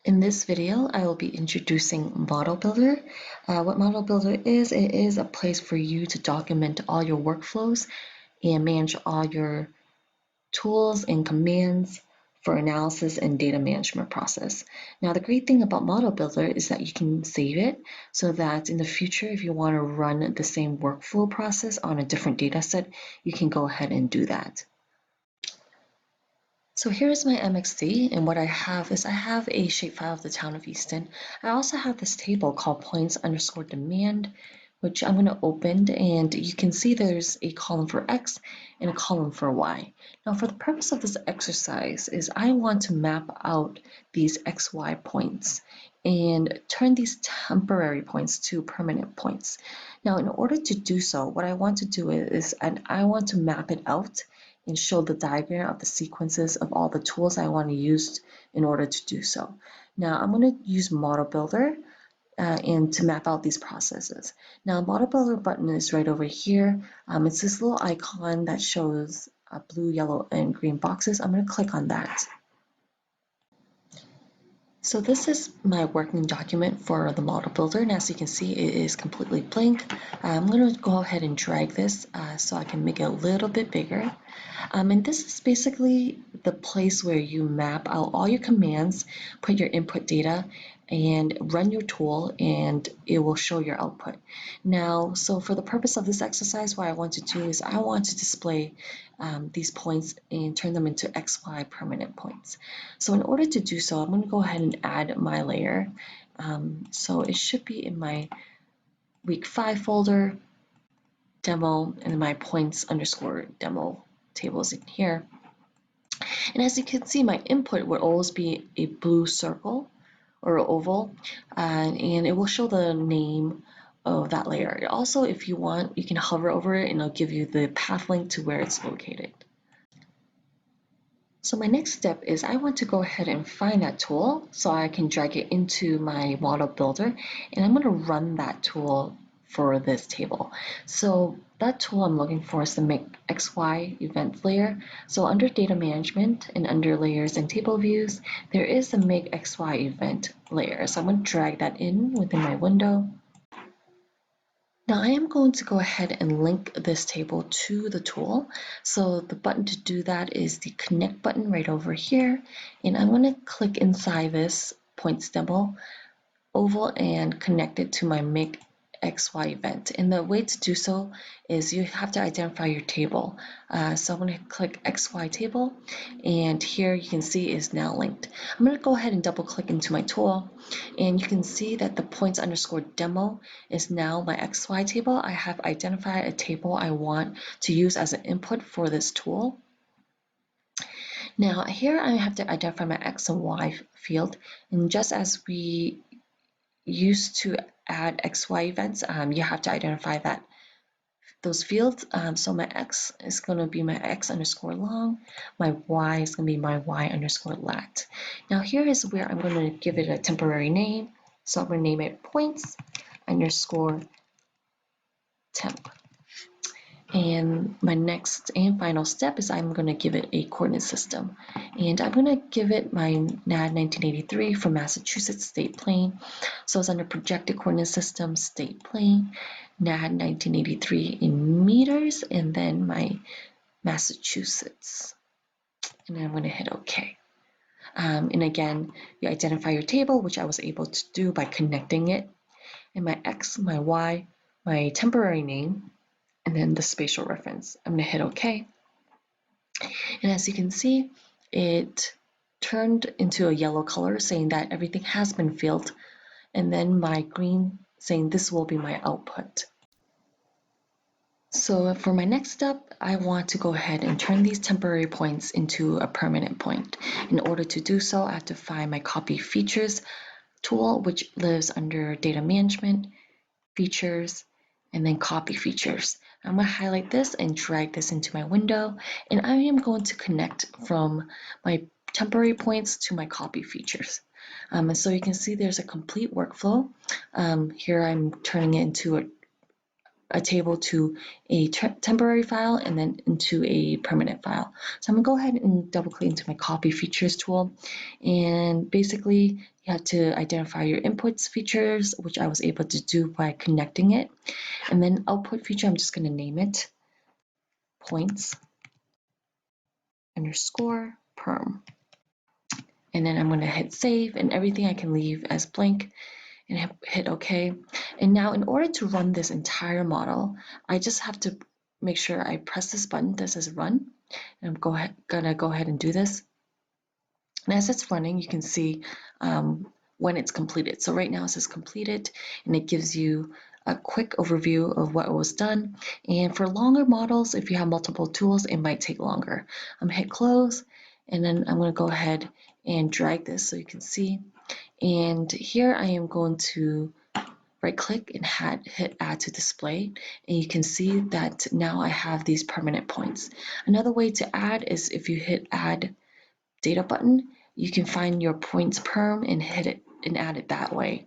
In this video, I will be introducing Model Builder. What Model Builder is, it is a place for you to document all your workflows and manage all your tools and commands for analysis and data management process. Now, the great thing about Model Builder is that you can save it so that in the future, if you want to run the same workflow process on a different data set, you can go ahead and do that. So here's my MXD, and what I have is I have a shapefile of the town of Easton. I also have this table called points_demand, which I'm going to open, and you can see there's a column for X and a column for Y. Now for the purpose of this exercise is I want to map out these XY points and turn these temporary points to permanent points. Now in order to do so, what I want to do is I want to map it out and show the diagram of the sequences of all the tools I want to use in order to do so. Now I'm going to use Model Builder and to map out these processes. Now Model Builder button is right over here. It's this little icon that shows blue, yellow, and green boxes. I'm going to click on that. So this is my working document for the Model Builder, and as you can see, it is completely blank. I'm going to go ahead and drag this so I can make it a little bit bigger. And this is basically the place where you map out all your commands, put your input data, and run your tool, and it will show your output. Now, so for the purpose of this exercise, what I want to do is I want to display these points and turn them into XY permanent points. So in order to do so, I'm going to go ahead and add my layer. So it should be in my week 5 folder, demo, and my points_demo tables in here. And as you can see, my input will always be a blue circle or oval, and it will show the name of that layer. Also, if you want, you can hover over it and it'll give you the path link to where it's located. So my next step is I want to go ahead and find that tool so I can drag it into my Model Builder, and I'm going to run that tool for this table. So that tool I'm looking for is the Make XY Event layer. So under Data Management and under Layers and Table Views, there is the Make XY Event layer. So I'm going to drag that in within my window. Now I am going to go ahead and link this table to the tool. So the button to do that is the Connect button right over here. And I'm going to click inside this points demo oval and connect it to my Make XY event. And the way to do so is you have to identify your table. So I'm going to click XY table, and here you can see is now linked. I'm going to go ahead and double click into my tool, and you can see that the points_demo is now my XY table. I have identified a table I want to use as an input for this tool. Now here I have to identify my X and Y field, and just as we used to add XY events, you have to identify those fields. So my X is going to be my X_long, my Y is going to be my Y_lat. Now here is where I'm going to give it a temporary name. So I'm going to name it points_temp. And my next and final step is I'm going to give it a coordinate system. And I'm going to give it my NAD 1983 from Massachusetts State Plane. So it's under projected coordinate system, state plane, NAD 1983 in meters, and then my Massachusetts. And then I'm going to hit OK. And again, you identify your table, which I was able to do by connecting it. And my X, my Y, my temporary name, and then the spatial reference. I'm going to hit OK. And as you can see, it turned into a yellow color saying that everything has been filled, and then my green saying this will be my output. So for my next step, I want to go ahead and turn these temporary points into a permanent point. In order to do so, I have to find my copy features tool, which lives under data management, features, and then copy features. I'm going to highlight this and drag this into my window, and I am going to connect from my temporary points to my copy features. And so you can see there's a complete workflow. Here I'm turning it into a table to a temporary file and then into a permanent file. So I'm gonna go ahead and double click into my copy features tool. And basically you have to identify your inputs features, which I was able to do by connecting it. And then output feature, I'm just gonna name it points underscore perm. And then I'm gonna hit save, and everything I can leave as blank and hit OK. And now in order to run this entire model, I just have to make sure I press this button that says run. And I'm gonna go ahead and do this. And as it's running, you can see when it's completed. So right now it says completed, and it gives you a quick overview of what was done. And for longer models, if you have multiple tools, it might take longer. I'm gonna hit close, and then I'm gonna go ahead and drag this so you can see. And here I am going to right click and hit add to display, and you can see that now I have these permanent points. Another way to add is if you hit add data button, you can find your points perm and hit it and add it that way.